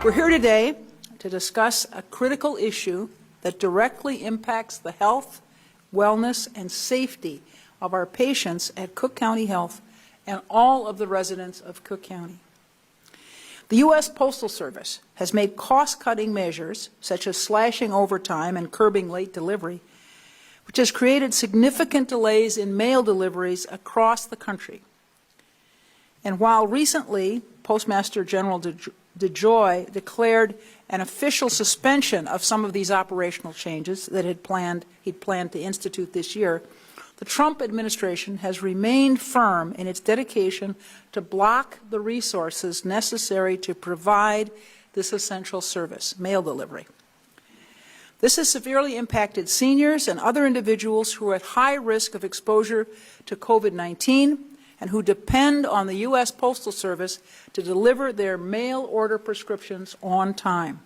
We're here today to discuss a critical issue that directly impacts the health, wellness, and safety of our patients at Cook County Health and all of the residents of Cook County. The U.S. Postal Service has made cost-cutting measures, such as slashing overtime and curbing late delivery, which has created significant delays in mail deliveries across the country. And while recently Postmaster General DeJoy declared an official suspension of some of these operational changes that he'd planned to institute this year, the Trump administration has remained firm in its dedication to block the resources necessary to provide this essential service, mail delivery. This has severely impacted seniors and other individuals who are at high risk of exposure to COVID-19 and who depend on the U.S. Postal Service to deliver their mail order prescriptions on time.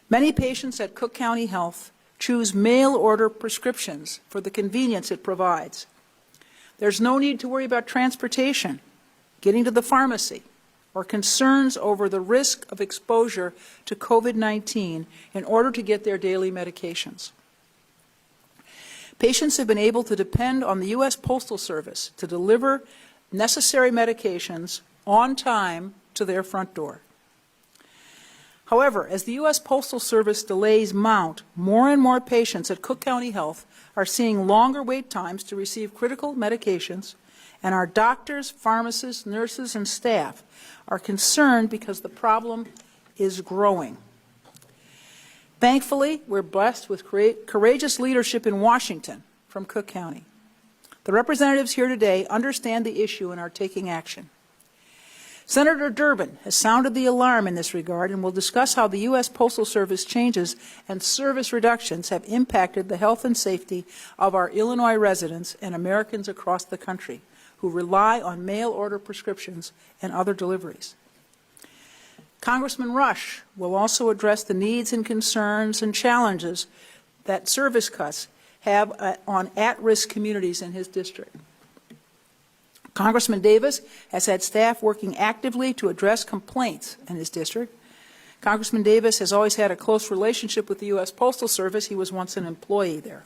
Many patients at Cook County Health choose mail order prescriptions for the convenience it provides. There's no need to worry about transportation, getting to the pharmacy, or concerns over the risk of exposure to COVID-19 in order to get their daily medications. Patients have been able to depend on the U.S. Postal Service to deliver necessary medications on time to their front door. However, as the U.S. Postal Service delays mount, more and more patients at Cook County Health are seeing longer wait times to receive critical medications, and our doctors, pharmacists, nurses, and staff are concerned because the problem is growing. Thankfully, we're blessed with courageous leadership in Washington from Cook County. The representatives here today understand the issue and are taking action. Senator Durbin has sounded the alarm in this regard and will discuss how the U.S. Postal Service changes and service reductions have impacted the health and safety of our Illinois residents and Americans across the country who rely on mail order prescriptions and other deliveries. Congressman Rush will also address the needs and concerns and challenges that service cuts have on at-risk communities in his district. Congressman Davis has had staff working actively to address complaints in his district. Congressman Davis has always had a close relationship with the U.S. Postal Service. He was once an employee there.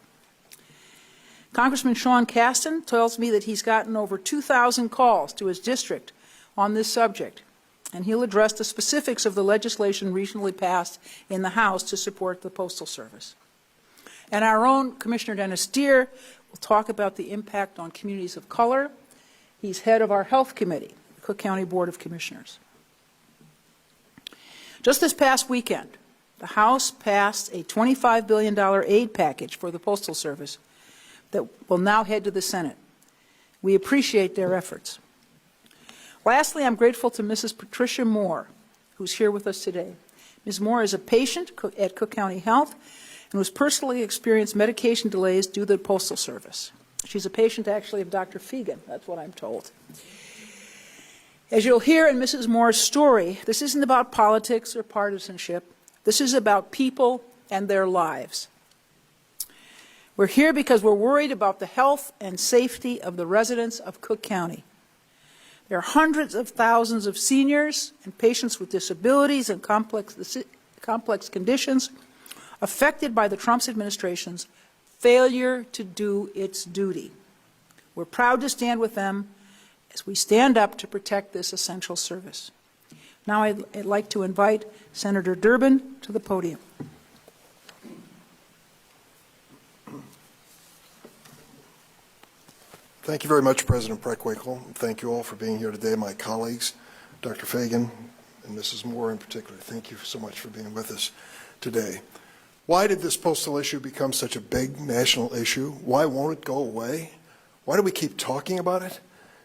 Congressman Sean Casten tells me that he's gotten over 2,000 calls to his district on this subject, and he'll address the specifics of the legislation recently passed in the House to support the Postal Service. And our own Commissioner Dennis Deere will talk about the impact on communities of color. He's head of our Health Committee, the Cook County Board of Commissioners. Just this past weekend, the House passed a $25 billion aid package for the Postal Service that will now head to the Senate. We appreciate their efforts. Lastly, I'm grateful to Mrs. Patricia Moore, who's here with us today. Ms. Moore is a patient at Cook County Health and has personally experienced medication delays due to the Postal Service. She's a patient, actually, of Dr. Fegan. That's what I'm told. As you'll hear in Mrs. Moore's story, this isn't about politics or partisanship. This is about people and their lives. We're here because we're worried about the health and safety of the residents of Cook County. There are hundreds of thousands of seniors and patients with disabilities and complex conditions affected by the Trump administration's failure to do its duty. We're proud to stand with them as we stand up to protect this essential service. Now I'd like to invite Senator Durbin to the podium. Thank you very much, President Preckwinkle. Thank you all for being here today, my colleagues, Dr. Fagan and Mrs. Moore in particular. Thank you so much for being with us today. Why did this postal issue become such a big national issue? Why won't it go away? Why do we keep talking about it?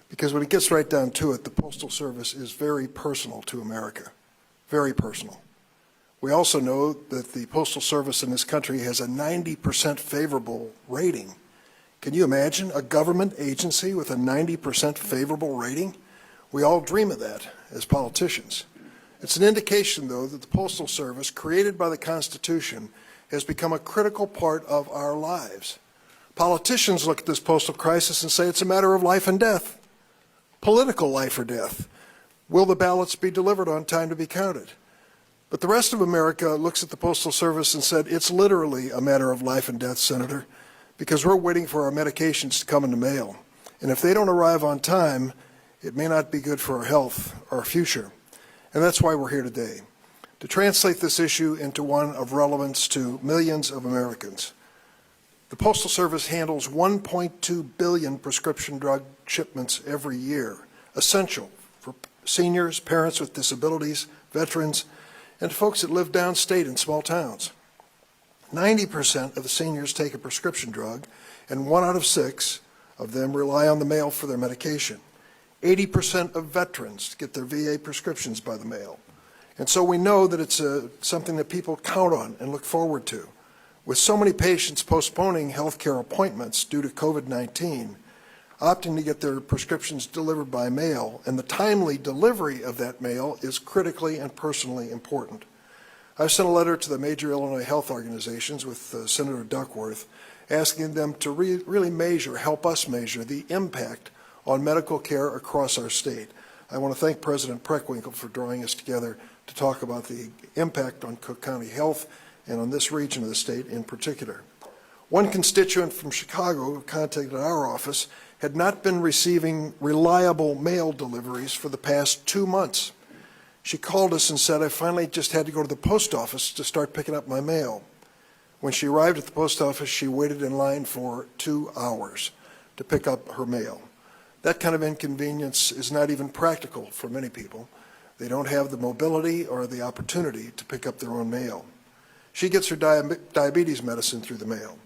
Because when it gets right down to it, the Postal Service is very personal to America, very personal. We also know that the Postal Service in this country has a 90% favorable rating. Can you imagine a government agency with a 90% favorable rating? We all dream of that as politicians. It's an indication, though, that the Postal Service, created by the Constitution, has become a critical part of our lives. Politicians look at this postal crisis and say it's a matter of life and death, political life or death. Will the ballots be delivered on time to be counted? But the rest of America looks at the Postal Service and said, it's literally a matter of life and death, Senator, because we're waiting for our medications to come in the mail. And if they don't arrive on time, it may not be good for our health or our future. And that's why we're here today, to translate this issue into one of relevance to millions of Americans. The Postal Service handles 1.2 billion prescription drug shipments every year, essential for seniors, parents with disabilities, veterans, and folks that live downstate in small towns. 90% of the seniors take a prescription drug, and 1 out of 6 of them rely on the mail for their medication. 80% of veterans get their VA prescriptions by the mail. And so we know that it's something that people count on and look forward to. With so many patients postponing health care appointments due to COVID-19, opting to get their prescriptions delivered by mail, and the timely delivery of that mail is critically and personally important. I've sent a letter to the major Illinois health organizations with Senator Duckworth, asking them to really help us measure the impact on medical care across our state. I want to thank President Preckwinkle for drawing us together to talk about the impact on Cook County health and on this region of the state in particular. One constituent from Chicago who contacted our office had not been receiving reliable mail deliveries for the past 2 months. She called us and said, I finally just had to go to the post office to start picking up my mail. When she arrived at the post office, she waited in line for 2 hours to pick up her mail. That kind of inconvenience is not even practical for many people. They don't have the mobility or the opportunity to pick up their own mail. She gets her diabetes medicine through the mail.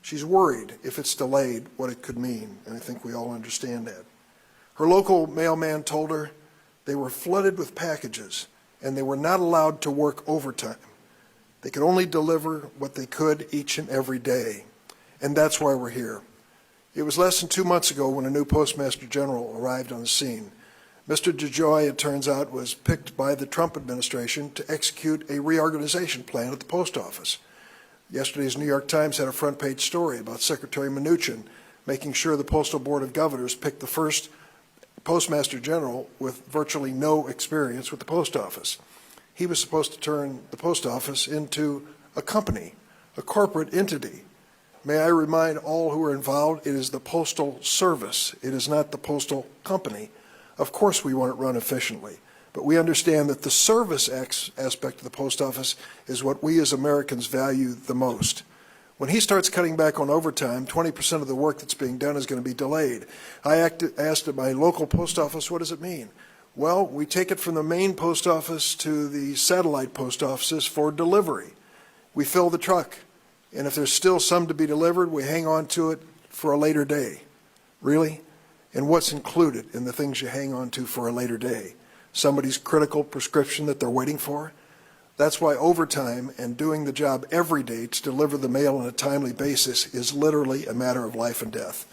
She's worried if it's delayed what it could mean, and I think we all understand that. Her local mailman told her they were flooded with packages and they were not allowed to work overtime. They could only deliver what they could each and every day, and that's why we're here. It was less than 2 months ago when a new Postmaster General arrived on the scene. Mr. DeJoy, it turns out, was picked by the Trump administration to execute a reorganization plan at the post office. Yesterday's New York Times had a front-page story about Secretary Mnuchin making sure the Postal Board of Governors picked the first Postmaster General with virtually no experience with the post office. He was supposed to turn the post office into a company, a corporate entity. May I remind all who are involved, it is the Postal Service. It is not the Postal Company. Of course we want it run efficiently, but we understand that the service aspect of the post office is what we as Americans value the most. When he starts cutting back on overtime, 20% of the work that's being done is going to be delayed. I asked at my local post office, what does it mean? Well, we take it from the main post office to the satellite post offices for delivery. We fill the truck, and if there's still some to be delivered, we hang on to it for a later day. Really? And what's included in the things you hang on to for a later day? Somebody's critical prescription that they're waiting for? That's why overtime and doing the job every day to deliver the mail on a timely basis is literally a matter of life and death.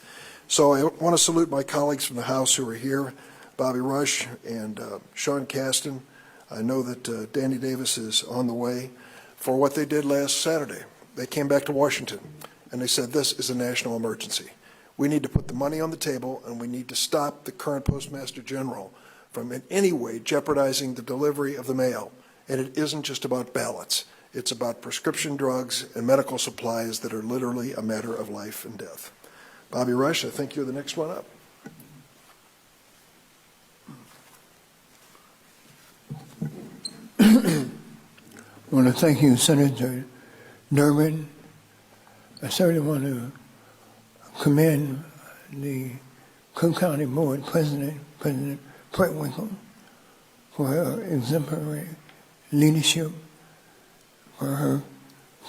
So I want to salute my colleagues from the House who are here, Bobby Rush and Sean Casten. I know that Danny Davis is on the way for what they did last Saturday. They came back to Washington and they said this is a national emergency. We need to put the money on the table and we need to stop the current Postmaster General from in any way jeopardizing the delivery of the mail. And it isn't just about ballots. It's about prescription drugs and medical supplies that are literally a matter of life and death. Bobby Rush, I think you're the next one up. I want to thank you, Senator Durbin. I certainly want to commend the Cook County Board President, President Preckwinkle, for her exemplary leadership, for her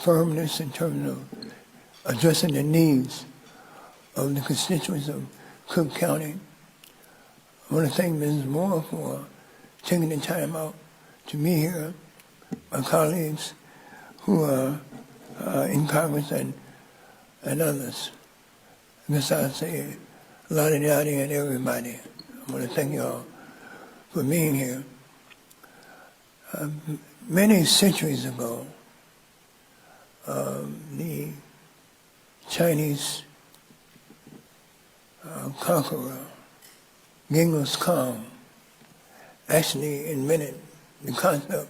firmness in terms of addressing the needs of the constituents of Cook County. I want to thank Mrs. Moore for taking the time out to be here, my colleagues who are in Congress and others. I guess I'll say Lottie Dottie and everybody. I want to thank you all for being here. Many centuries ago, the Chinese conqueror Genghis Khan actually invented the concept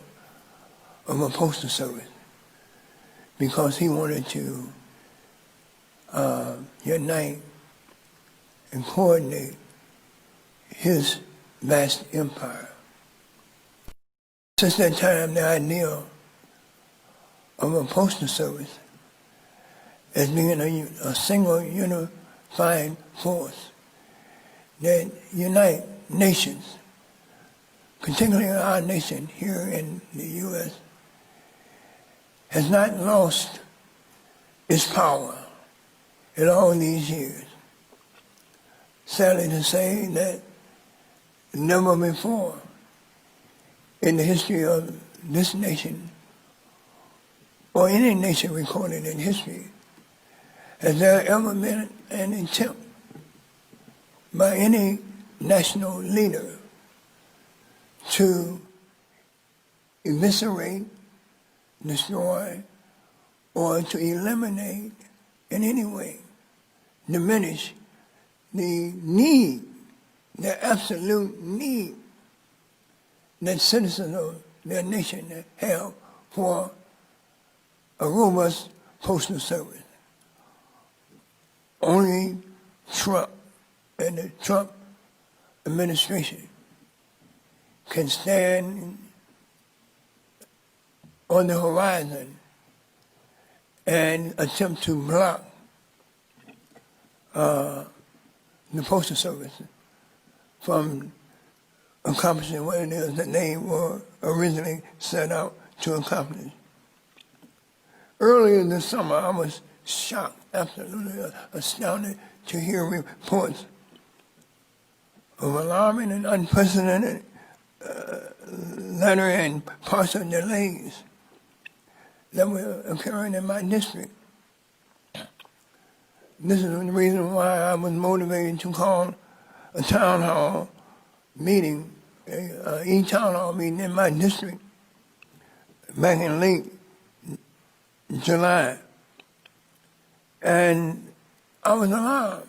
of a postal service because he wanted to unite and coordinate his vast empire. Since that time, the idea of a postal service as being a single unified force that unite nations, particularly our nation here in the U.S., has not lost its power in all these years. Sadly to say that never before in the history of this nation or any nation recorded in history has there ever been an attempt by any national leader to eviscerate, destroy, or to eliminate in any way, diminish the need, the absolute need that citizens of their nation have for a robust postal service. Only Trump and the Trump administration can stand on the horizon and attempt to block the Postal Service from accomplishing what it is that they were originally set out to accomplish. Earlier this summer, I was shocked, absolutely astounded to hear reports of alarming and unprecedented letter and parcel delays that were occurring in my district. This is the reason why I was motivated to call a town hall meeting, e-town hall meeting in my district back in late July. And I was alarmed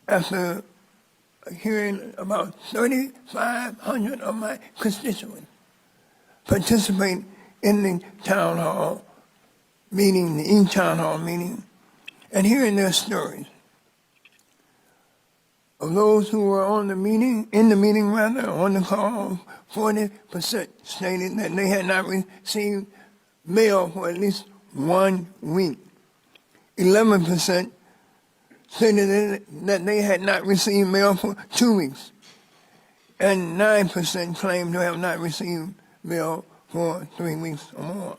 after hearing about 3,500 of my constituents participate in the town hall meeting, the e-town hall meeting, and hearing their stories of those who were on the meeting, on the call, 40% stated that they had not received mail for at least 1 week. 11% stated that they had not received mail for 2 weeks. And 9% claimed to have not received mail for 3 weeks or more.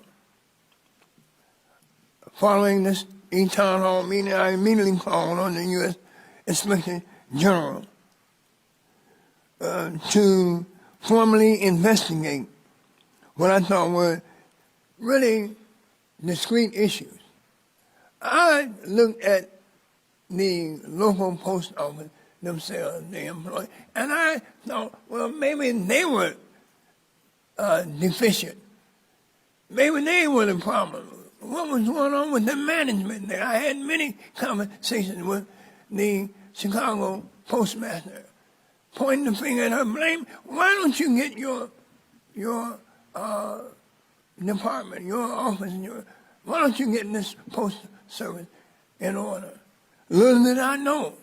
Following this e-town hall meeting, I immediately called on the U.S. Inspector General to formally investigate what I thought were really discrete issues. I looked at the local post office themselves, the employees, and I thought, well, maybe they were deficient. Maybe they were the problem. What was going on with the management there? I had many conversations with the Chicago postmaster, pointing the finger at her, blame. Why don't you get your department, your office, why don't you get this postal service in order? Little did I know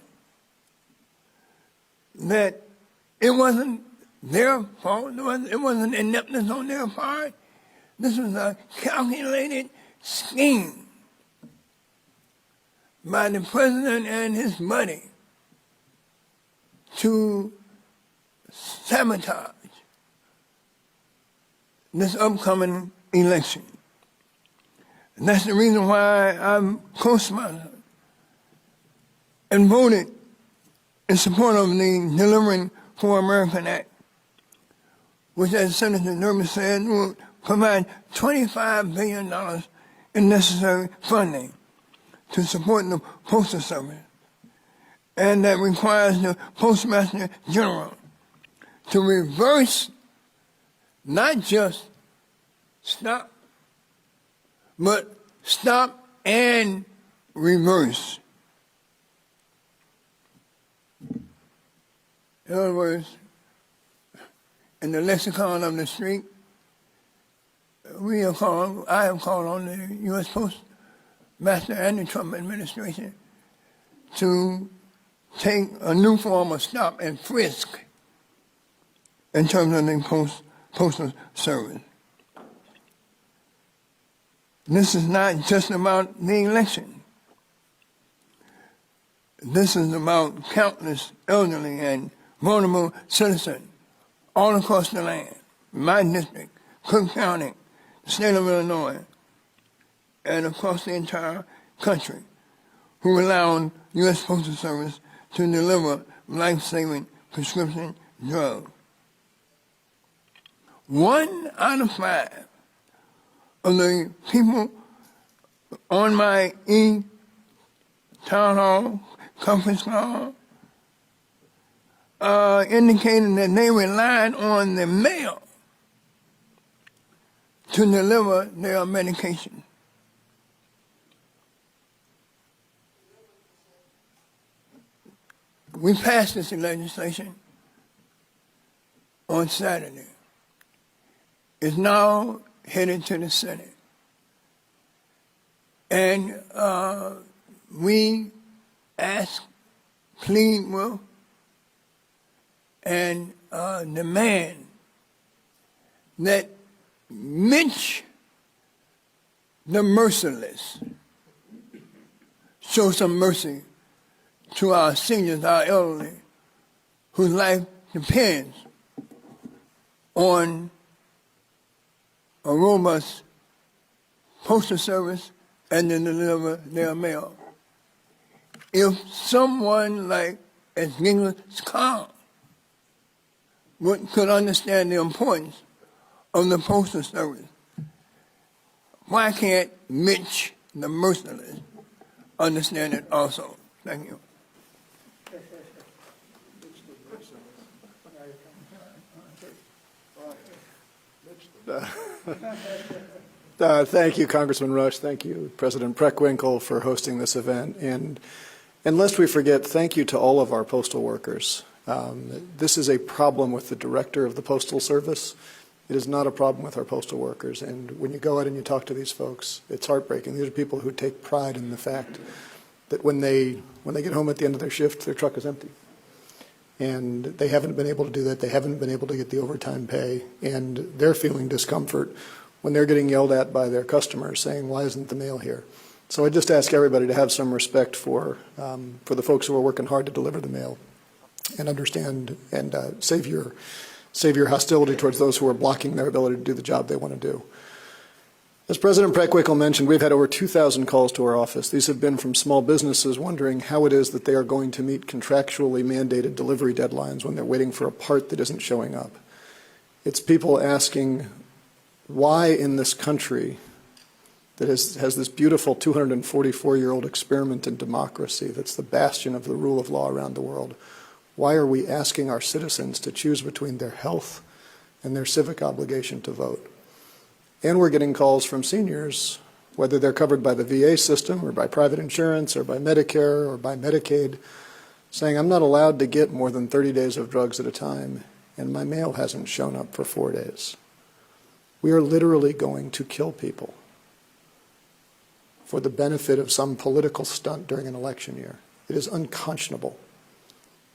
that it wasn't their fault. It wasn't ineptness on their part. This was a calculated scheme by the president and his buddy to sabotage this upcoming election. And that's the reason why I'm co-sponsored and voted in support of the Delivering for America Act, which, as Senator Durbin said, will provide $25 billion in necessary funding to support the Postal Service, and that requires the Postmaster General to reverse, not just stop, but stop and reverse. In other words, in the lexicon of the street, I have called on the U.S. Postmaster and the Trump administration to take a new form of stop and frisk in terms of the postal service. This is not just about the election. This is about countless elderly and vulnerable citizens all across the land, my district, Cook County, the state of Illinois, and across the entire country, who rely on U.S. Postal Service to deliver life-saving prescription drugs. 1 out of 5 of the people on my town hall conference call indicated that they relied on the mail to deliver their medication. We passed this legislation on Saturday. It's now headed to the Senate. And we ask, plead with, and demand that Mitch, the merciless, show some mercy to our seniors, our elderly, whose life depends on a robust postal service and to deliver their mail. If someone like as Genghis Khan could understand the importance of the postal service, why can't Mitch, the merciless, understand it also? Thank you. Thank you, Congressman Rush. Thank you, President Preckwinkle, for hosting this event. And lest we forget, thank you to all of our postal workers. This is a problem with the director of the Postal Service. It is not a problem with our postal workers. And when you go out and you talk to these folks, it's heartbreaking. These are people who take pride in the fact that when they get home at the end of their shift, their truck is empty. And they haven't been able to do that. They haven't been able to get the overtime pay. And they're feeling discomfort when they're getting yelled at by their customers saying, why isn't the mail here? So I just ask everybody to have some respect for the folks who are working hard to deliver the mail and understand and save your hostility towards those who are blocking their ability to do the job they want to do. As President Preckwinkle mentioned, we've had over 2,000 calls to our office. These have been from small businesses wondering how it is that they are going to meet contractually mandated delivery deadlines when they're waiting for a part that isn't showing up. It's people asking why in this country that has this beautiful 244-year-old experiment in democracy that's the bastion of the rule of law around the world, why are we asking our citizens to choose between their health and their civic obligation to vote? And we're getting calls from seniors, whether they're covered by the VA system or by private insurance or by Medicare or by Medicaid, saying, I'm not allowed to get more than 30 days of drugs at a time, and my mail hasn't shown up for 4 days. We are literally going to kill people for the benefit of some political stunt during an election year. It is unconscionable.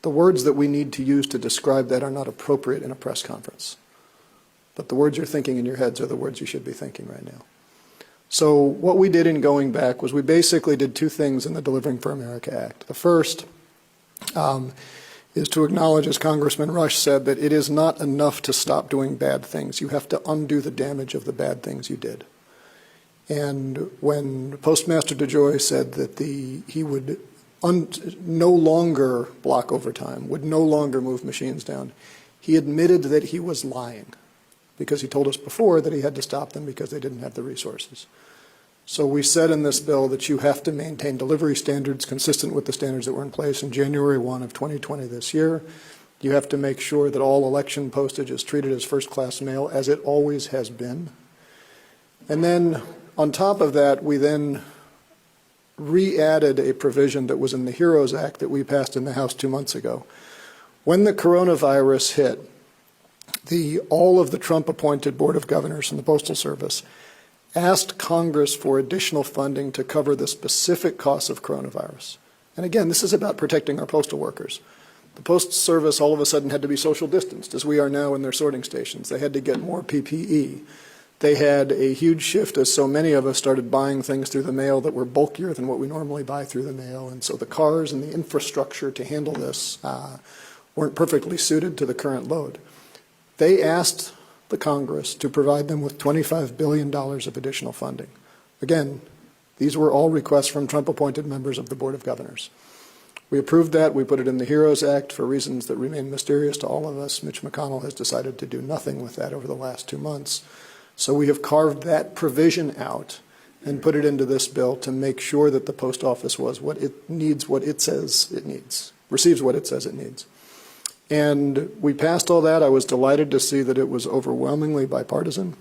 The words that we need to use to describe that are not appropriate in a press conference. But the words you're thinking in your heads are the words you should be thinking right now. So what we did in going back was we basically did two things in the Delivering for America Act. The first is to acknowledge, as Congressman Rush said, that it is not enough to stop doing bad things. You have to undo the damage of the bad things you did. And when Postmaster DeJoy said that he would no longer block overtime, would no longer move machines down, he admitted that he was lying, because he told us before that he had to stop them because they didn't have the resources. So we said in this bill that you have to maintain delivery standards consistent with the standards that were in place in January 1 of 2020 this year. You have to make sure that all election postage is treated as first-class mail, as it always has been. And then on top of that, we then re-added a provision that was in the HEROES Act that we passed in the House 2 months ago. When the coronavirus hit, all of the Trump-appointed Board of Governors and the Postal Service asked Congress for additional funding to cover the specific costs of coronavirus. And again, this is about protecting our postal workers. The Postal Service all of a sudden had to be social distanced, as we are now in their sorting stations. They had to get more PPE. They had a huge shift as so many of us started buying things through the mail that were bulkier than what we normally buy through the mail. And so the cars and the infrastructure to handle this weren't perfectly suited to the current load. They asked the Congress to provide them with $25 billion of additional funding. Again, these were all requests from Trump-appointed members of the Board of Governors. We approved that. We put it in the HEROES Act for reasons that remain mysterious to all of us. Mitch McConnell has decided to do nothing with that over the last 2 months. So we have carved that provision out and put it into this bill to make sure that the post office was what it needs, what it says it needs, receives what it says it needs. And we passed all that. I was delighted to see that it was overwhelmingly bipartisan,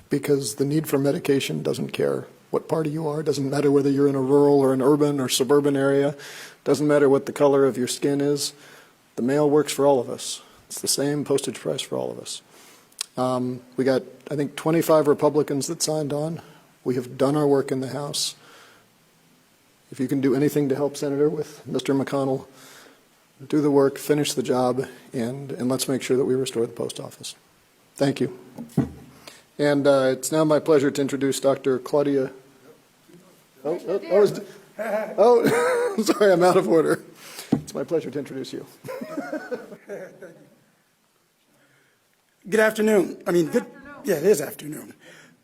because the need for medication doesn't care what party you are. It doesn't matter whether you're in a rural or an urban or suburban area. It doesn't matter what the color of your skin is. The mail works for all of us. It's the same postage price for all of us. We got, I think, 25 Republicans that signed on. We have done our work in the House. If you can do anything to help, Senator, with Mr. McConnell, do the work, finish the job, and let's make sure that we restore the post office. Thank you. And it's now my pleasure to introduce Dr. Claudia. Sorry, I'm out of order. It's my pleasure to introduce you. Good afternoon. Yeah, it is afternoon.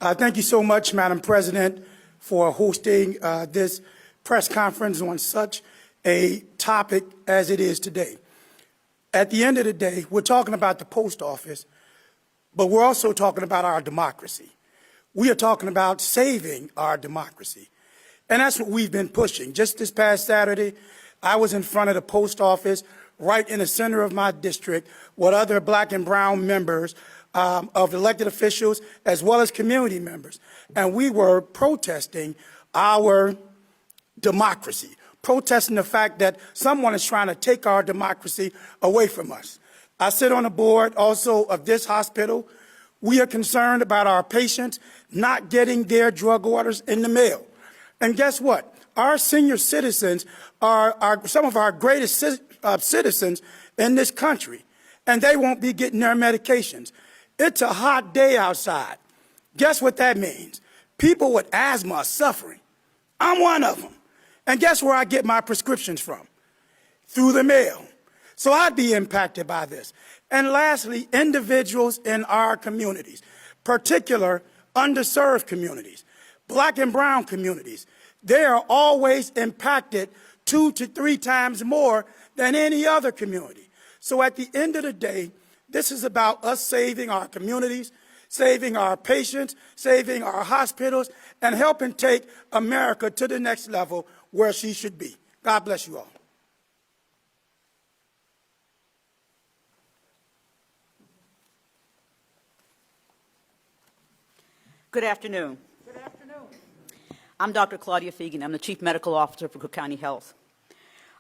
Thank you so much, Madam President, for hosting this press conference on such a topic as it is today. At the end of the day, we're talking about the post office, but we're also talking about our democracy. We are talking about saving our democracy. And that's what we've been pushing. Just this past Saturday, I was in front of the post office right in the center of my district with other black and brown members of elected officials as well as community members. And we were protesting our democracy, protesting the fact that someone is trying to take our democracy away from us. I sit on the board also of this hospital. We are concerned about our patients not getting their drug orders in the mail. And guess what? Our senior citizens are some of our greatest citizens in this country, and they won't be getting their medications. It's a hot day outside. Guess what that means? People with asthma are suffering. I'm one of them. And guess where I get my prescriptions from? Through the mail. So I'd be impacted by this. And lastly, individuals in our communities, particular underserved communities, black and brown communities, they are always impacted 2 to 3 times more than any other community. So at the end of the day, this is about us saving our communities, saving our patients, saving our hospitals, and helping take America to the next level where she should be. God bless you all. Good afternoon. Good afternoon. I'm Dr. Claudia Fegan. I'm the Chief Medical Officer for Cook County Health.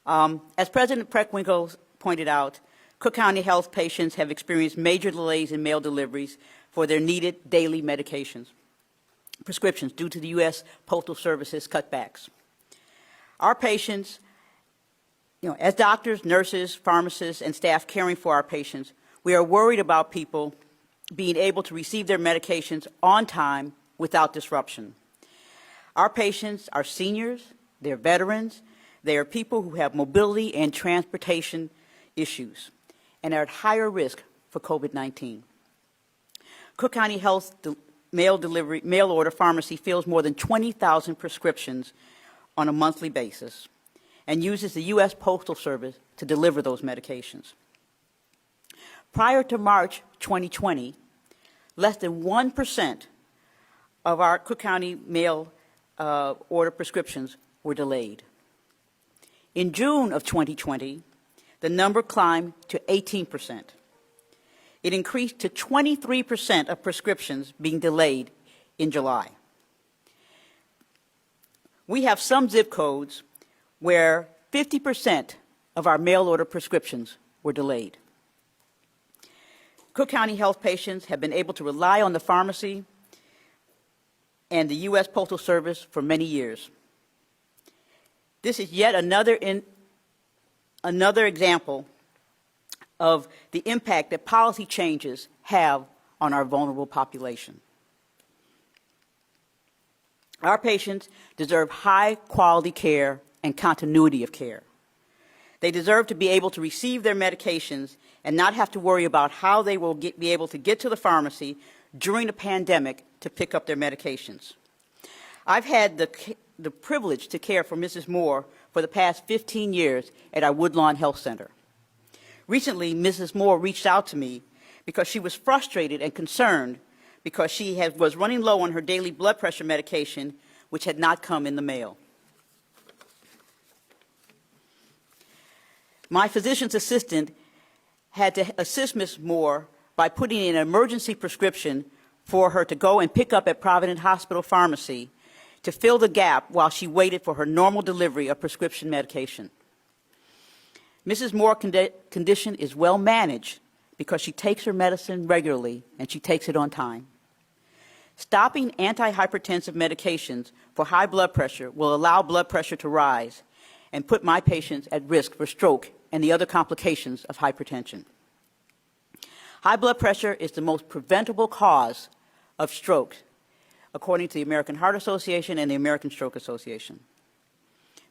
As President Preckwinkle pointed out, Cook County Health patients have experienced major delays in mail deliveries for their needed daily prescriptions due to the U.S. Postal Service's cutbacks. Our patients, as doctors, nurses, pharmacists, and staff caring for our patients, we are worried about people being able to receive their medications on time without disruption. Our patients are seniors, they're veterans, they are people who have mobility and transportation issues and are at higher risk for COVID-19. Cook County Health mail order pharmacy fills more than 20,000 prescriptions on a monthly basis and uses the U.S. Postal Service to deliver those medications. Prior to March 2020, less than 1% of our Cook County mail order prescriptions were delayed. In June of 2020, the number climbed to 18%. It increased to 23% of prescriptions being delayed in July. We have some zip codes where 50% of our mail order prescriptions were delayed. Cook County Health patients have been able to rely on the pharmacy and the U.S. Postal Service for many years. This is yet another example of the impact that policy changes have on our vulnerable population. Our patients deserve high-quality care and continuity of care. They deserve to be able to receive their medications and not have to worry about how they will be able to get to the pharmacy during the pandemic to pick up their medications. I've had the privilege to care for Mrs. Moore for the past 15 years at our Woodlawn Health Center. Recently, Mrs. Moore reached out to me because she was frustrated and concerned because she was running low on her daily blood pressure medication, which had not come in the mail. My physician's assistant had to assist Ms. Moore by putting in an emergency prescription for her to go and pick up at Providence Hospital Pharmacy to fill the gap while she waited for her normal delivery of prescription medication. Mrs. Moore's condition is well managed because she takes her medicine regularly and she takes it on time. Stopping antihypertensive medications for high blood pressure will allow blood pressure to rise and put my patients at risk for stroke and the other complications of hypertension. High blood pressure is the most preventable cause of stroke, according to the American Heart Association and the American Stroke Association.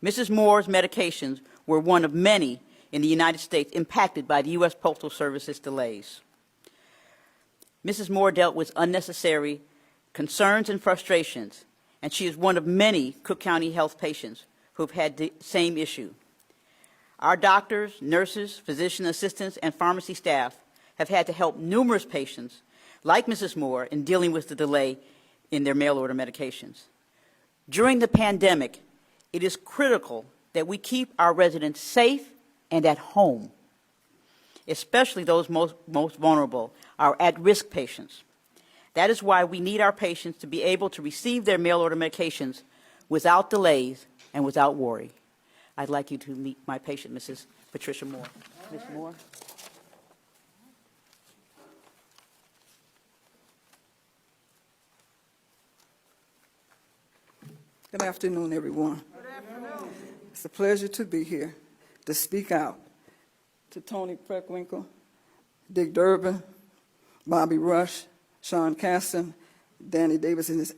Mrs. Moore's medications were one of many in the United States impacted by the U.S. Postal Service's delays. Mrs. Moore dealt with unnecessary concerns and frustrations, and she is one of many Cook County Health patients who have had the same issue. Our doctors, nurses, physician assistants, and pharmacy staff have had to help numerous patients, like Mrs. Moore, in dealing with the delay in their mail-order medications. During the pandemic, it is critical that we keep our residents safe and at home, especially those most vulnerable, our at-risk patients. That is why we need our patients to be able to receive their mail-order medications without delays and without worry. I'd like you to meet my patient, Mrs. Patricia Moore. Ms. Moore. Good afternoon, everyone. Good afternoon. It's a pleasure to be here to speak out to Tony Preckwinkle, Dick Durbin, Bobby Rush, Sean Caston, Danny Davis and his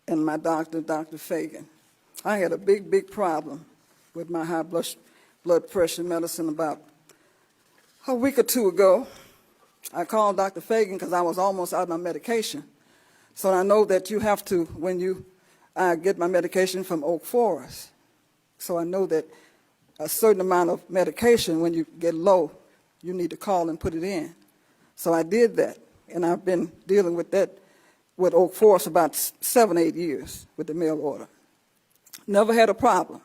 and my doctor, Dr. Fagan. I had a big problem with my high blood pressure medicine about a week or two ago. I called Dr. Fagan because I was almost out of my medication. So I know that you have to, when I get my medication from Oak Forest. So I know that a certain amount of medication, when you get low, you need to call and put it in. So I did that, and I've been dealing with that with Oak Forest about 7, 8 years with the mail order. Never had a problem.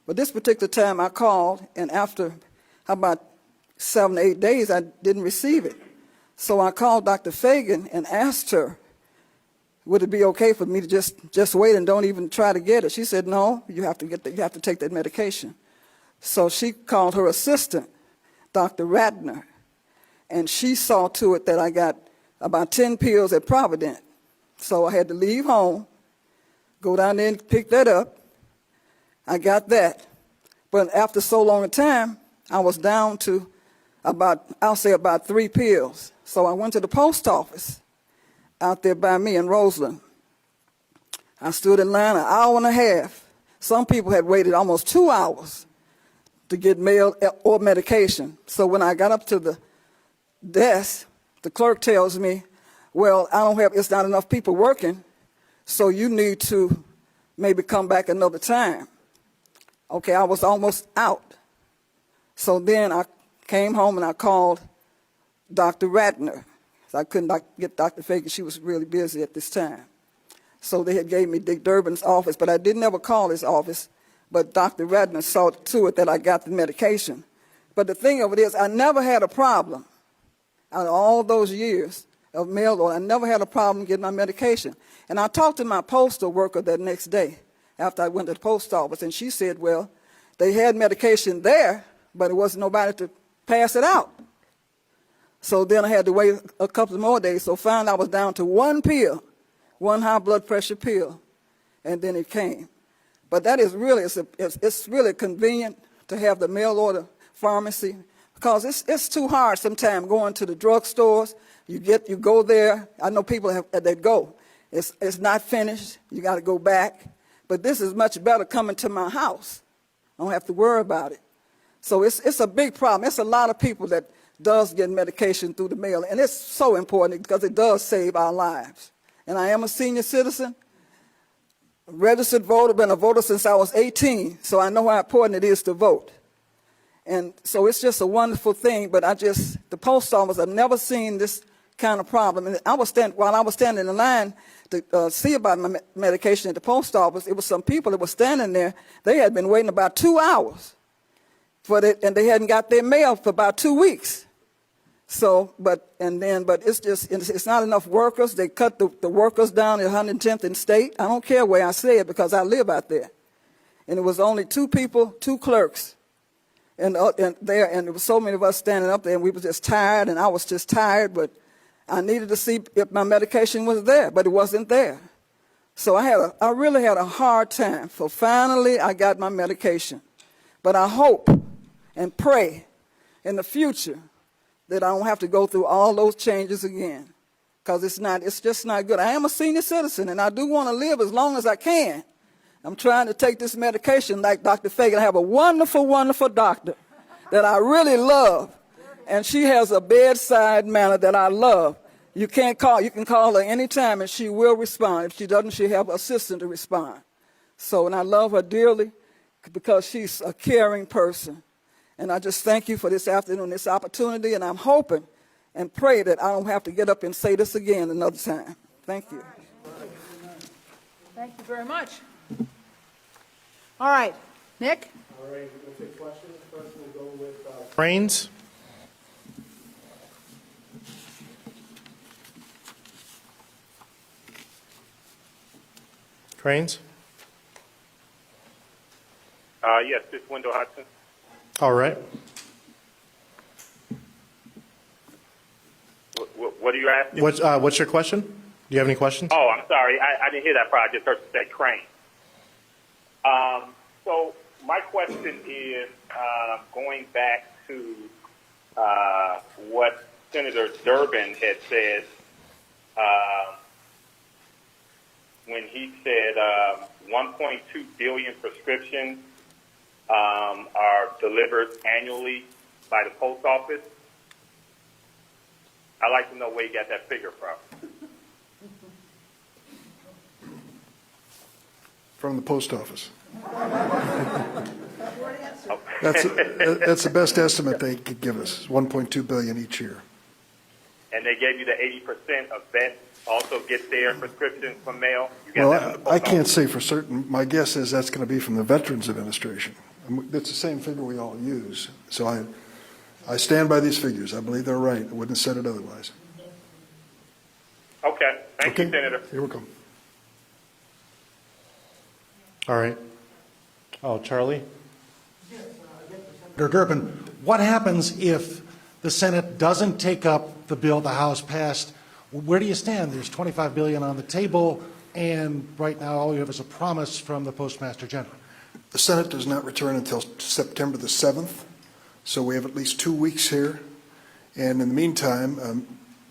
But this particular time I called, and after about 7 or 8 days, I didn't receive it. So I called Dr. Fagan and asked her, would it be okay for me to just wait and don't even try to get it? She said, no, you have to take that medication. So she called her assistant, Dr. Ratner, and she saw to it that I got about 10 pills at Providence. So I had to leave home, go down there and pick that up. I got that. But after so long a time, I was down to about 3 pills. So I went to the post office out there by me in Roseland. I stood in line an hour and a half. Some people had waited almost 2 hours to get mail or medication. So when I got up to the desk, the clerk tells me, well, it's not enough people working, so you need to maybe come back another time. Okay, I was almost out. So then I came home and I called Dr. Ratner. I couldn't get Dr. Fagan. She was really busy at this time. So they had gave me Dick Durbin's office, but I didn't ever call his office. But Dr. Ratner saw to it that I got the medication. But the thing of it is, I never had a problem. Out of all those years of mail order, I never had a problem getting my medication. And I talked to my postal worker that next day after I went to the post office, and she said, well, they had medication there, but it wasn't nobody to pass it out. So then I had to wait a couple more days. So finally I was down to one pill, one high blood pressure pill, and then it came. But that is really, it's really convenient to have the mail order pharmacy, because it's too hard sometimes going to the drugstores. You go there. I know people that go. It's not finished. You got to go back. But this is much better coming to my house. I don't have to worry about it. So it's a big problem. It's a lot of people that does get medication through the mail, and it's so important because it does save our lives. And I am a senior citizen, a registered voter, been a voter since I was 18, so I know how important it is to vote. And so it's just a wonderful thing, but the post office, I've never seen this kind of problem. And while I was standing in line to see about my medication at the post office, it was some people that were standing there. They had been waiting about 2 hours for it, and they hadn't got their mail for about 2 weeks. So, but it's not enough workers. They cut the workers down at 110th and State. I don't care where I say it because I live out there. And it was only 2 people, 2 clerks. And there was so many of us standing up there, and we were just tired, and I was just tired, but I needed to see if my medication was there, but it wasn't there. So I really had a hard time. So finally, I got my medication. But I hope and pray in the future that I don't have to go through all those changes again, because it's just not good. I am a senior citizen, and I do want to live as long as I can. I'm trying to take this medication like Dr. Fagan. I have a wonderful, wonderful doctor that I really love, and she has a bedside manner that I love. You can call her anytime, and she will respond. If she doesn't, she'll have an assistant to respond. So, and I love her dearly because she's a caring person. And I just thank you for this afternoon, this opportunity, and I'm hoping and pray that I don't have to get up and say this again another time. Thank you. Thank you very much. All right, Nick? All right, we'll take questions. First, we'll go with Cranes. Cranes? Yes, this is Wendell Hudson. All right. What are you asking? What's your question? Do you have any questions? Oh, I'm sorry. I didn't hear that part. I just heard you say crane. So my question is going back to what Senator Durbin had said when he said 1.2 billion prescriptions are delivered annually by the post office. I'd like to know where you got that figure from. From the post office. That's the best estimate they could give us, 1.2 billion each year. And they gave you the 80% of vets also get their prescriptions from mail? You got that from the Well, post I can't office? say for certain. My guess is that's going to be from the Veterans Administration. It's the same figure we all use. So I stand by these figures. I believe they're right. I wouldn't have said it otherwise. Okay. Thank you, Senator. You're welcome. All right. Oh, Charlie? Senator Durbin, what happens if the Senate doesn't take up the bill the House passed? Where do you stand? There's $25 billion on the table, and right now all you have is a promise from the Postmaster General. The Senate does not return until September the 7th, so we have at least 2 weeks here. And in the meantime,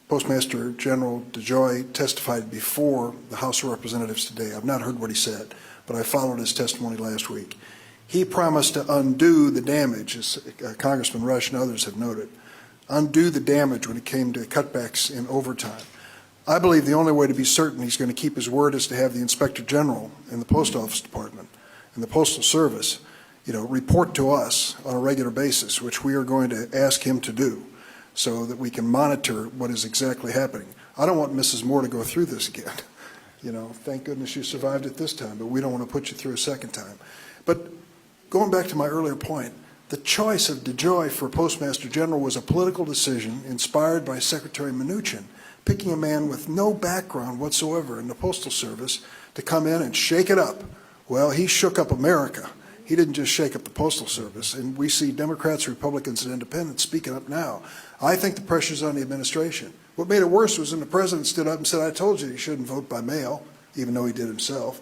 Postmaster General DeJoy testified before the House of Representatives today. I've not heard what he said, but I followed his testimony last week. He promised to undo the damage, as Congressman Rush and others have noted, undo the damage when it came to cutbacks in overtime. I believe the only way to be certain he's going to keep his word is to have the Inspector General in the Post Office Department and the Postal Service, report to us on a regular basis, which we are going to ask him to do so that we can monitor what is exactly happening. I don't want Mrs. Moore to go through this again. Thank goodness you survived it this time, but we don't want to put you through a second time. But going back to my earlier point, the choice of DeJoy for Postmaster General was a political decision inspired by Secretary Mnuchin, picking a man with no background whatsoever in the Postal Service to come in and shake it up. Well, he shook up America. He didn't just shake up the Postal Service. And we see Democrats, Republicans, and Independents speaking up now. I think the pressure's on the administration. What made it worse was when the president stood up and said, I told you shouldn't vote by mail, even though he did himself.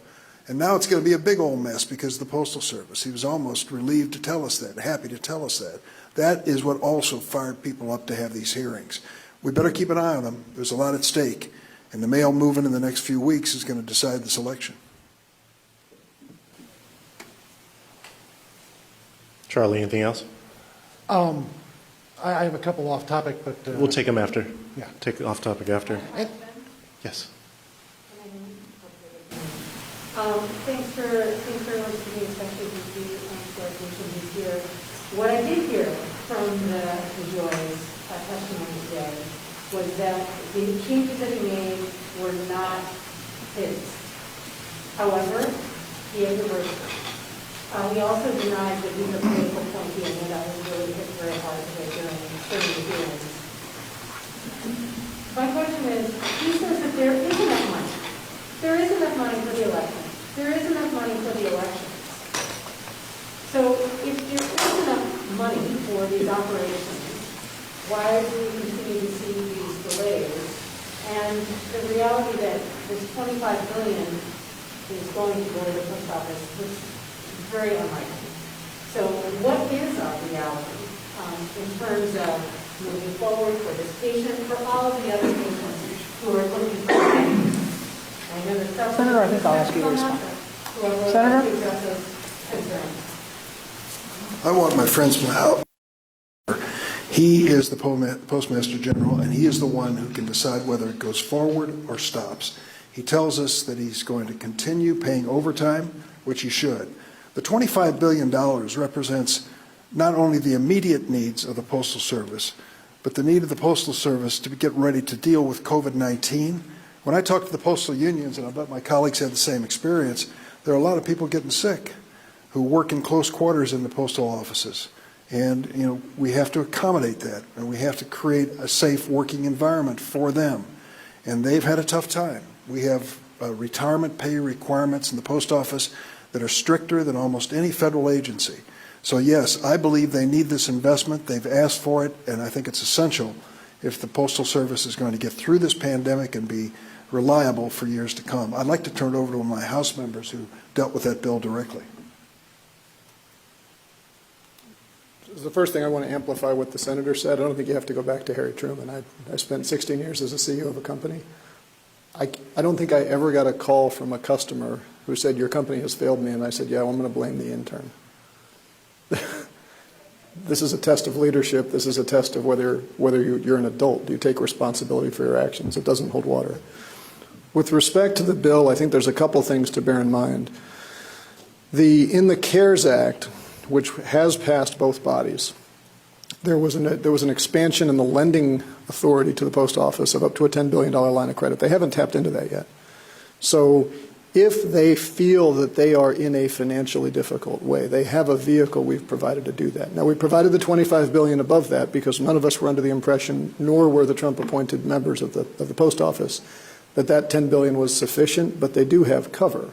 And now it's going to be a big old mess because of the Postal Service. He was almost relieved to tell us that, happy to tell us that. That is what also fired people up to have these hearings. We better keep an eye on them. There's a lot at stake. And the mail movement in the next few weeks is going to decide this election. Charlie, anything else? I have a couple off topic, but. We'll take them after. Yeah. Take off topic after. Yes. Thanks very much for being especially here. What I did hear from the Joy's testimony today was that the changes that he made were not his. However, he is a person. He also denied that he's a political appointee, and that was really hit very hard today during the hearings. My question is, he says that there is enough money. There is enough money for the election. There is enough money for the elections. So if there is enough money for these operations, why do we continue to see these delays? And the reality that this $25 billion is going to go to the post office is very unlikely. So what is our reality in terms of moving forward for this patient, for all of the other patients who are looking for money? Senator, I think I'll ask you to respond. Senator? I want my friends from out. He is the Postmaster General, and he is the one who can decide whether it goes forward or stops. He tells us that he's going to continue paying overtime, which he should. The $25 billion represents not only the immediate needs of the Postal Service, but the need of the Postal Service to get ready to deal with COVID-19. When I talk to the postal unions, and I bet my colleagues had the same experience, there are a lot of people getting sick who work in close quarters in the postal offices. And, you know, we have to accommodate that, and we have to create a safe working environment for them. And they've had a tough time. We have retirement pay requirements in the post office that are stricter than almost any federal agency. So yes, I believe they need this investment. They've asked for it, and I think it's essential if the Postal Service is going to get through this pandemic and be reliable for years to come. I'd like to turn it over to one of my House members who dealt with that bill directly. The first thing I want to amplify what the Senator said. I don't think you have to go back to Harry Truman. I spent 16 years as a CEO of a company. I don't think I ever got a call from a customer who said, your company has failed me, and I said, yeah, well, I'm going to blame the intern. This is a test of leadership. This is a test of whether you're an adult. Do you take responsibility for your actions? It doesn't hold water. With respect to the bill, I think there's a couple things to bear in mind. In the CARES Act, which has passed both bodies, there was an expansion in the lending authority to the post office of up to a $10 billion line of credit. They haven't tapped into that yet. So if they feel that they are in a financially difficult way, they have a vehicle we've provided to do that. Now, we provided the $25 billion above that because none of us were under the impression, nor were the Trump-appointed members of the post office, that $10 billion was sufficient, but they do have cover.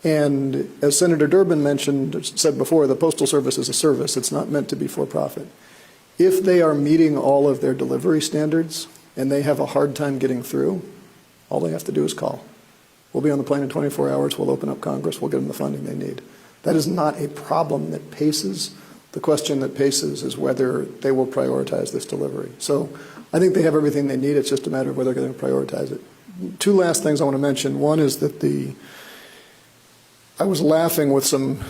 And as Senator Durbin said before, the Postal Service is a service. It's not meant to be for profit. If they are meeting all of their delivery standards and they have a hard time getting through, all they have to do is call. We'll be on the plane in 24 hours. We'll open up Congress. We'll get them the funding they need. That is not a problem that paces. The question that paces is whether they will prioritize this delivery. So I think they have everything they need. It's just a matter of whether they're going to prioritize it. Two last things I want to mention. One is that I was laughing with some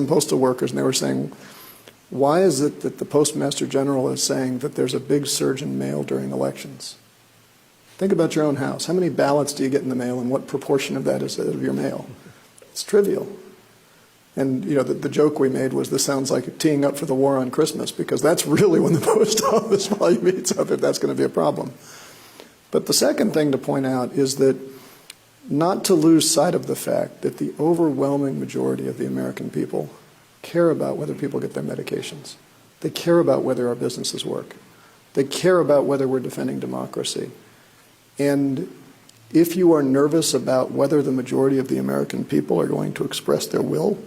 postal workers, and they were saying, why is it that the Postmaster General is saying that there's a big surge in mail during elections? Think about your own house. How many ballots do you get in the mail, and what proportion of that is of your mail? It's trivial. And, you know, the joke we made was this sounds like teeing up for the war on Christmas, because that's really when the post office volume meets up, if that's going to be a problem. But the second thing to point out is that not to lose sight of the fact that the overwhelming majority of the American people care about whether people get their medications. They care about whether our businesses work. They care about whether we're defending democracy. And if you are nervous about whether the majority of the American people are going to express their will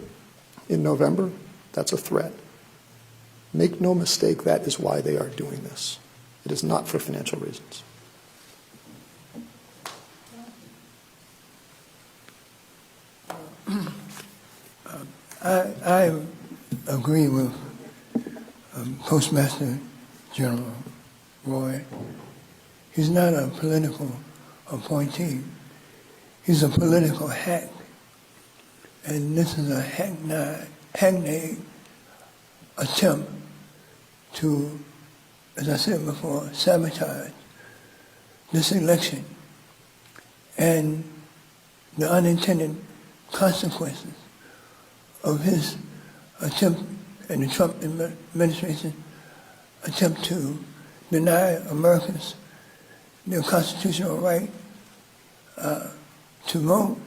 in November, that's a threat. Make no mistake, that is why they are doing this. It is not for financial reasons. I agree with Postmaster General Roy. He's not a political appointee. He's a political hack. And this is a hackneyed attempt to, as I said before, sabotage this election and the unintended consequences of his attempt and the Trump administration attempt to deny Americans their constitutional right to vote.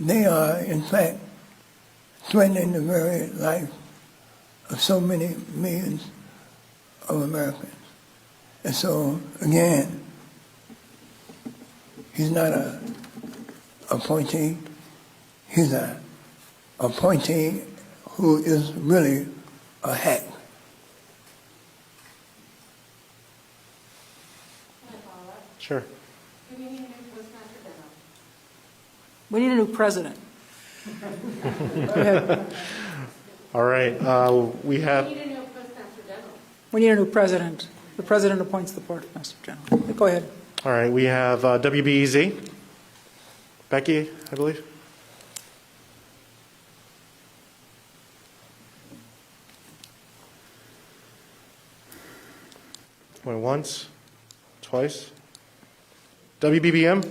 They are, in fact, threatening the very life of so many millions of Americans. And so, again, he's not an appointee. He's an appointee who is really a hack. Sure. We need a new president. Go ahead. All right. We have. We need a new president. The president appoints the postmaster general. Go ahead. All right. We have WBEZ. Becky, I believe. Going once, twice. WBBM.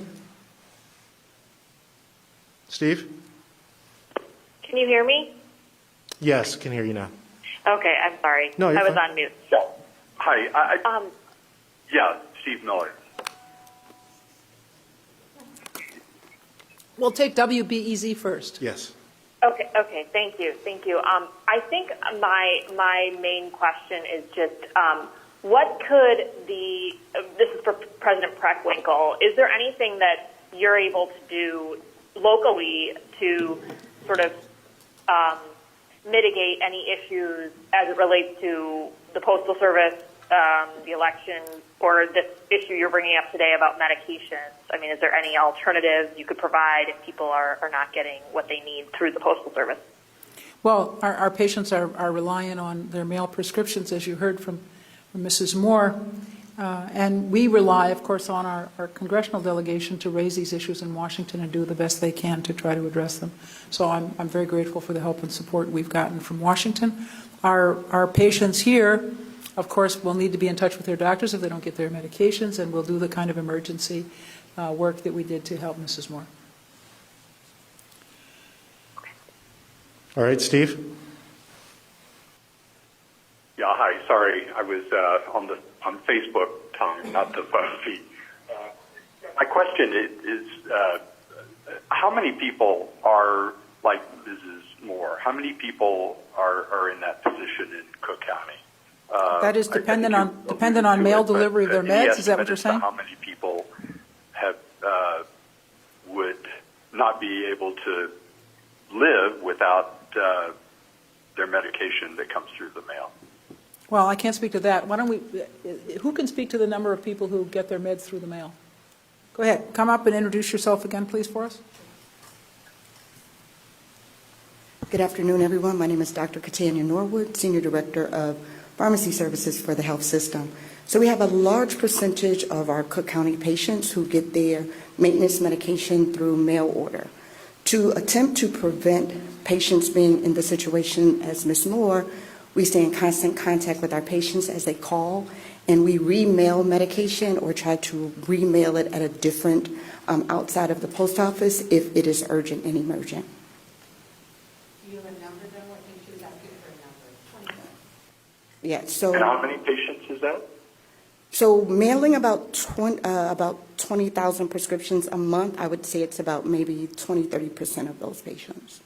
Steve? Can you hear me? Yes, can hear you now. Okay, I'm sorry. No, you're I was fine. on mute. Hi. Yeah, Steve Miller. We'll take WBEZ first. Yes. Okay, thank you. I think my main question is just what could this is for President Preckwinkle, is there anything that you're able to do locally to sort of mitigate any issues as it relates to the Postal Service, the election, or this issue you're bringing up today about medications? I mean, is there any alternatives you could provide if people are not getting what they need through the Postal Service? Well, our patients are relying on their mail prescriptions, as you heard from Mrs. Moore. And we rely, of course, on our congressional delegation to raise these issues in Washington and do the best they can to try to address them. So I'm very grateful for the help and support we've gotten from Washington. Our patients here, of course, will need to be in touch with their doctors if they don't get their medications, and we'll do the kind of emergency work that we did to help Mrs. Moore. All right, Steve? Yeah, hi. Sorry, I was on Facebook time, not the phone feed. My question is how many people are like Mrs. Moore? How many people are in that position in Cook County? That is dependent on mail delivery of their meds. Is that what you're saying? How many people have would not be able to live without their medication that comes through the mail? Well, I can't speak to that. Why don't we? Who can speak to the number of people who get their meds through the mail? Go ahead. Come up and introduce yourself again, please, for us. Good afternoon, everyone. My name is Dr. Katania Norwood, Senior Director of Pharmacy Services for the Health System. So we have a large percentage of our Cook County patients who get their maintenance medication through mail order. To attempt to prevent patients being in the situation as Ms. Moore, we stay in constant contact with our patients as they call, and we remail medication or try to remail it at a different outside of the post office if it is urgent and emergent. Do you have a number then? What do you choose? I'll give her a number. 20. Yeah. So. And how many patients is that? So mailing about 20,000 prescriptions a month, I would say it's about maybe 20-30% of those patients.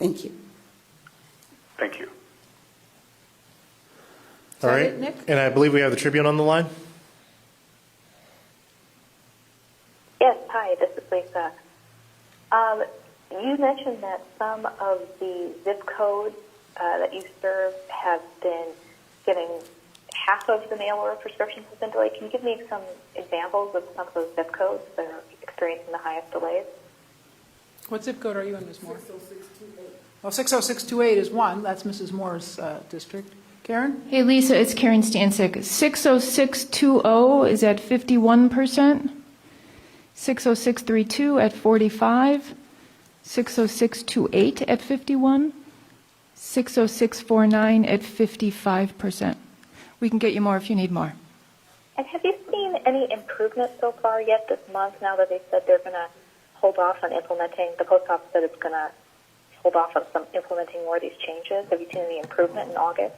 Thank you. Thank you. All right. It, Nick? And I believe we have the Tribune on the line. Yes, hi, this is Lisa. You mentioned that some of the zip codes that you serve have been getting half of the mail order prescriptions have been delayed. Can you give me some examples of some of those zip codes that are experiencing the highest delays? What zip code are you in, Ms. Moore? 60628. Well, 60628 is one. That's Mrs. Moore's district. Karen? Hey, Lisa, it's Karen Stancic. 60620 is at 51%. 60632 at 45. 60628 at 51. 60649 at 55%. We can get you more if you need more. And have you seen any improvement so far yet this month, now that they said they're going to hold off on implementing, the post office said it's going to hold off on implementing more of these changes? Have you seen any improvement in August?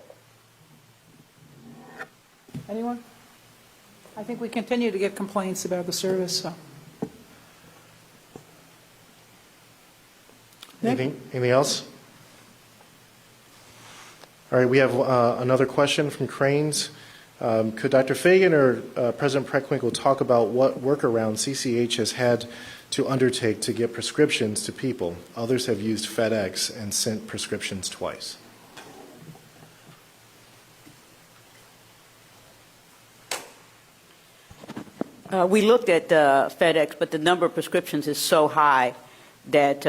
Anyone? I think we continue to get complaints about the service. So. Anything else? All right, we have another question from Cranes. Could Dr. Fagan or President Preckwinkle talk about what workaround CCH has had to undertake to get prescriptions to people? Others have used FedEx and sent prescriptions twice. We looked at FedEx, but the number of prescriptions is so high that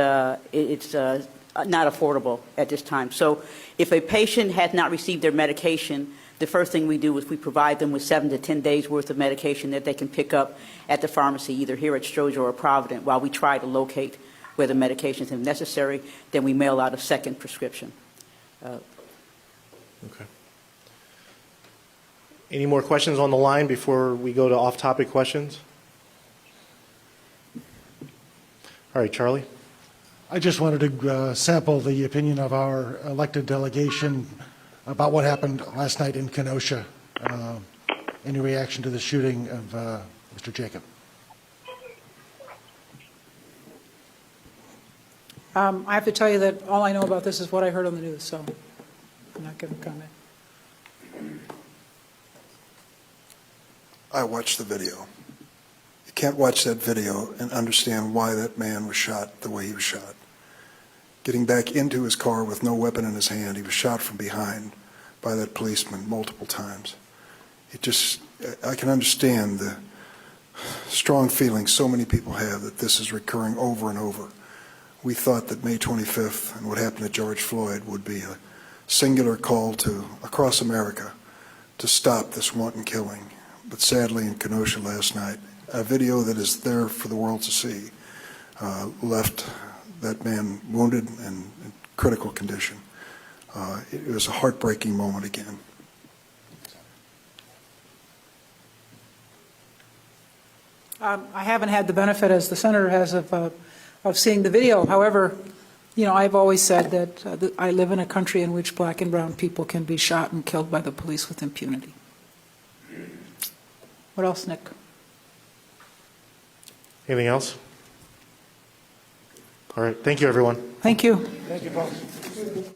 it's not affordable at this time. So if a patient has not received their medication, the first thing we do is we provide them with 7 to 10 days worth of medication that they can pick up at the pharmacy, either here at Stroger or Provident, while we try to locate where the medications are necessary. Then we mail out a second prescription. Okay. Any more questions on the line before we go to off-topic questions? All right, Charlie. I just wanted to sample the opinion of our elected delegation about what happened last night in Kenosha. Any reaction to the shooting of Mr. Jacob? I have to tell you that all I know about this is what I heard on the news, so I'm not going to comment. I watched the video. You can't watch that video and understand why that man was shot the way he was shot. Getting back into his car with no weapon in his hand, he was shot from behind by that policeman multiple times. I can understand the strong feeling so many people have that this is recurring over and over. We thought that May 25th and what happened to George Floyd would be a singular call to across America to stop this wanton killing. But sadly, in Kenosha last night, a video that is there for the world to see left that man wounded and in critical condition. It was a heartbreaking moment again. I haven't had the benefit, as the senator has, of seeing the video. However, you know, I've always said that I live in a country in which black and brown people can be shot and killed by the police with impunity. What else, Nick? Anything else? All right. Thank you, everyone. Thank you. Thank you, folks.